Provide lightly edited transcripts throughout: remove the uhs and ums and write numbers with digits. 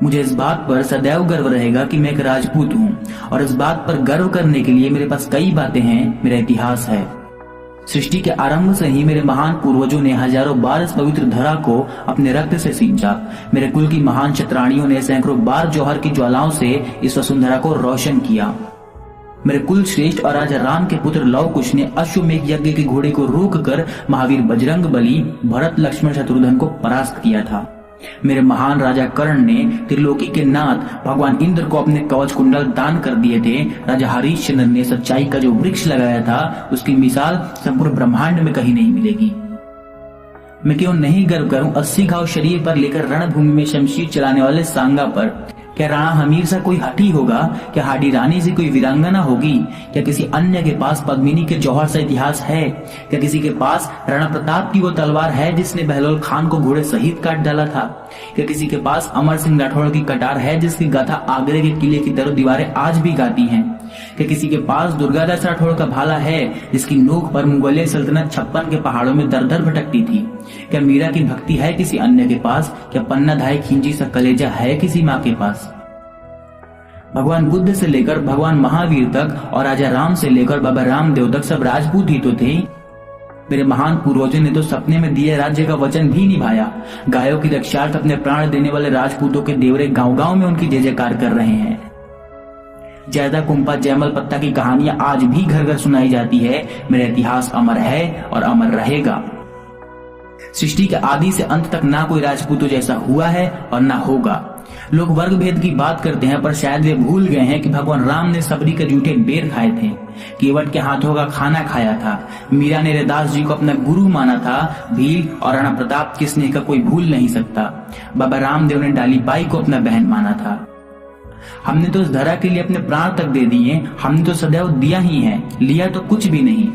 मुझे इस बात पर सदैव गर्व रहेगा कि मैं एक राजपूत हूँ, और इस बात पर गर्व करने के लिए मेरे पास कई बातें हैं, मेरा इतिहास है। सृष्टि के आरंभ से ही मेरे महान पूर्वजों ने हजारों बार इस पवित्र धरा को अपने रक्त से सींचा। मेरे कुल की महान क्षत्राणियों ने सैकड़ों बार जौहर की ज्वालाओं से इस वसुंधरा को रोशन किया। मेरे कुल श्रेष्ठ और राजा राम के पुत्र लव कुश ने अश्वमेघ यज्ञ के घोड़े को रोककर महावीर बजरंग बली, भरत, लक्ष्मण, शत्रुघ्न को परास्त किया था। मेरे महान राजा कर्ण ने त्रिलोकी के नाथ भगवान इंद्र को अपने कवच कुंडल दान कर दिए थे। राजा हरिश्चंद्र ने सच्चाई का जो वृक्ष लगाया था, उसकी मिसाल संपूर्ण ब्रह्मांड में कहीं नहीं मिलेगी। मैं क्यों नहीं गर्व करूं 80 घाव शरीर पर लेकर रणभूमि में शमशीर चलाने वाले सांगा पर। क्या राणा हमीर सा कोई हठी होगा? क्या हाडी रानी से कोई वीरांगना होगी? क्या किसी अन्य के पास पद्मिनी के जौहर सा इतिहास है? क्या किसी के पास राणा प्रताप की वो तलवार है जिसने बहलोल खान को घोड़े सहित काट डाला था? क्या किसी के पास अमर सिंह राठौड़ की कटार है जिसकी गाथा आगरे के किले की दरो दीवारें आज भी गाती हैं? क्या किसी के पास दुर्गादास राठौड़ का भाला है जिसकी नोक पर मुगलिया सल्तनत 56 के पहाड़ों में दर दर भटकती थी? क्या मीरा की भक्ति है किसी अन्य के पास? क्या पन्ना धाय खींची सा कलेजा है किसी माँ के पास? भगवान बुद्ध से लेकर भगवान महावीर तक और राजा राम से लेकर बाबा रामदेव तक सब राजपूत ही तो थे। मेरे महान पूर्वजों ने तो सपने में दिए राज्य का वचन भी निभाया। गायों की रक्षार्थ अपने प्राण देने वाले राजपूतों के देवरे गांव गांव में उनकी जय जयकार कर रहे हैं। जैदा कुंपा जयमल पत्ता की कहानियां आज भी घर घर सुनाई जाती है। मेरा इतिहास अमर है और अमर रहेगा। सृष्टि के आदि से अंत तक ना कोई राजपूतों जैसा हुआ है और ना होगा। लोग वर्ग भेद की बात करते हैं, पर शायद वे भूल गए हैं कि भगवान राम ने सबरी के जूठे बेर खाए थे, केवट के हाथों का खाना खाया था। मीरा ने रैदास जी को अपना गुरु माना था। भील और राणा प्रताप के स्नेह का कोई भूल नहीं सकता। बाबा रामदेव ने डाली बाई को अपना बहन माना था। हमने तो इस धरा के लिए अपने प्राण तक दे दिए। हमने तो सदैव दिया ही है, लिया तो कुछ भी नहीं।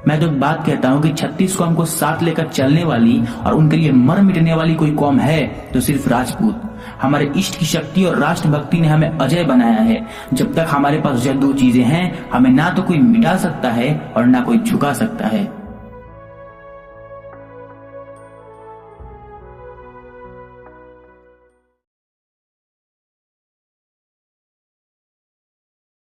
मैं तो एक बात कहता हूँ कि 36 कौम को साथ लेकर चलने वाली और उनके लिए मर मिटने वाली कोई कौम है तो सिर्फ राजपूत। हमारे इष्ट की शक्ति और राष्ट्रभक्ति ने हमें अजय बनाया है। जब तक हमारे पास यह दो चीजें हैं, हमें ना तो कोई मिटा सकता है और ना कोई झुका सकता है।